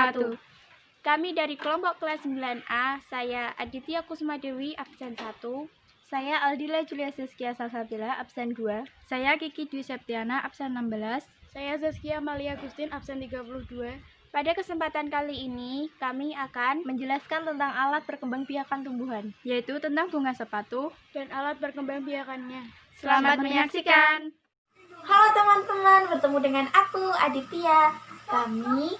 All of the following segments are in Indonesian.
wabarakatuh. Kami dari kelompok kelas 9A, saya Aditya Kusmadewi, absen 1. Saya Aldila Julia Saskia Salsabila, absen 2. Saya Kiki Dwi Septiana, absen 16. Saya Zaskia Malia Agustin, absen 32. Pada kesempatan kali ini, kami akan menjelaskan tentang alat perkembangbiakan tumbuhan, yaitu tentang bunga sepatu dan alat perkembangbiakannya. Selamat menyaksikan. Halo teman-teman, bertemu dengan aku Aditya. Kami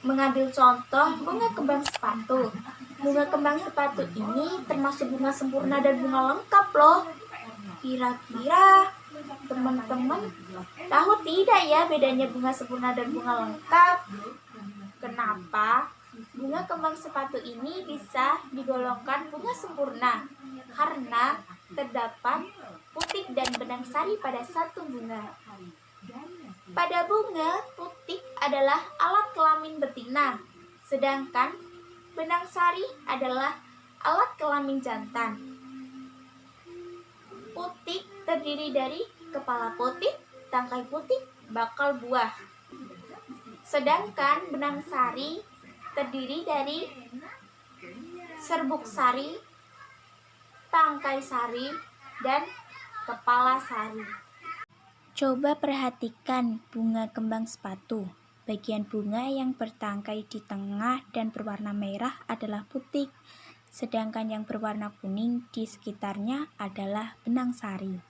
mengambil contoh bunga kembang sepatu. Bunga kembang sepatu ini termasuk bunga sempurna dan bunga lengkap loh. Kira-kira teman-teman tahu tidak ya bedanya bunga sempurna dan bunga lengkap? Kenapa bunga kembang sepatu ini bisa digolongkan bunga sempurna? Karena terdapat putik dan benang sari pada satu bunga. Pada bunga, putik adalah alat kelamin betina, sedangkan benang sari adalah alat kelamin jantan. Putik terdiri dari kepala putik, tangkai putik, bakal buah. Sedangkan benang sari terdiri dari serbuk sari, tangkai sari, dan kepala sari. Coba perhatikan bunga kembang sepatu. Bagian bunga yang bertangkai di tengah dan berwarna merah adalah putik, sedangkan yang berwarna kuning di sekitarnya adalah benang sari.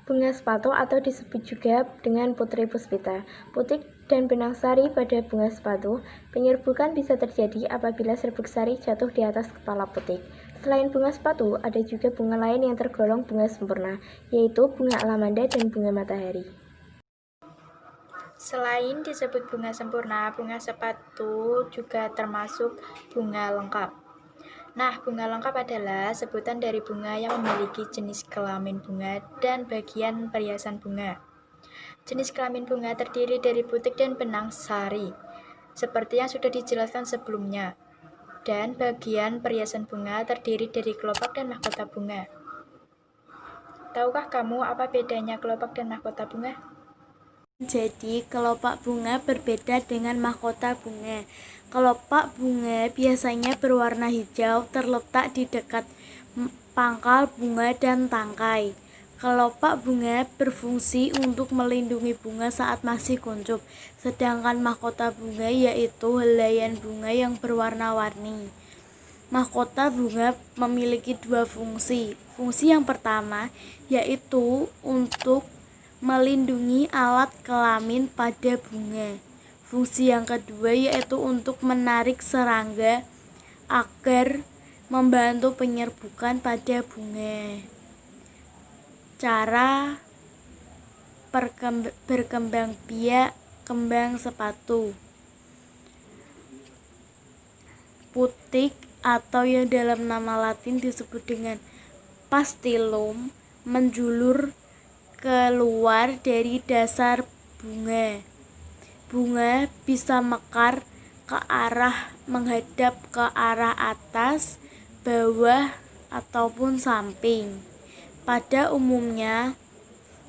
Bunga sepatu atau disebut juga dengan putri puspita. Putik dan benang sari pada bunga sepatu. Penyerbukan bisa terjadi apabila serbuk sari jatuh di atas kepala putik. Selain bunga sepatu, ada juga bunga lain yang tergolong bunga sempurna, yaitu bunga alamanda dan bunga matahari. Selain disebut bunga sempurna, bunga sepatu juga termasuk bunga lengkap. Nah, bunga lengkap adalah sebutan dari bunga yang memiliki jenis kelamin bunga dan bagian perhiasan bunga. Jenis kelamin bunga terdiri dari putik dan benang sari, seperti yang sudah dijelaskan sebelumnya. Dan bagian perhiasan bunga terdiri dari kelopak dan mahkota bunga. Tahukah kamu apa bedanya kelopak dan mahkota bunga? Jadi, kelopak bunga berbeda dengan mahkota bunga. Kelopak bunga biasanya berwarna hijau, terletak di dekat pangkal bunga dan tangkai. Kelopak bunga berfungsi untuk melindungi bunga saat masih kuncup, sedangkan mahkota bunga yaitu helaian bunga yang berwarna-warni. Mahkota bunga memiliki dua fungsi. Fungsi yang pertama yaitu untuk melindungi alat kelamin pada bunga. Fungsi yang kedua yaitu untuk menarik serangga agar membantu penyerbukan pada bunga. Cara berkembang biak kembang sepatu. Putik atau yang dalam nama latin disebut dengan pastillum menjulur keluar dari dasar bunga. Bunga bisa mekar ke arah menghadap ke arah atas, bawah, ataupun samping. Pada umumnya,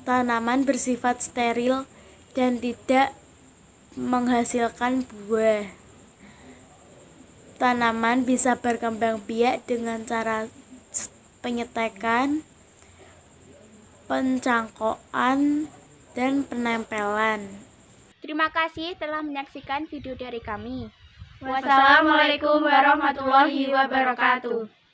tanaman bersifat steril dan tidak menghasilkan buah. Tanaman bisa berkembang biak dengan cara penyetekan, pencangkokan, dan penempelan. Terima kasih telah menyaksikan video dari kami. Wassalamualaikum warahmatullahi wabarakatuh.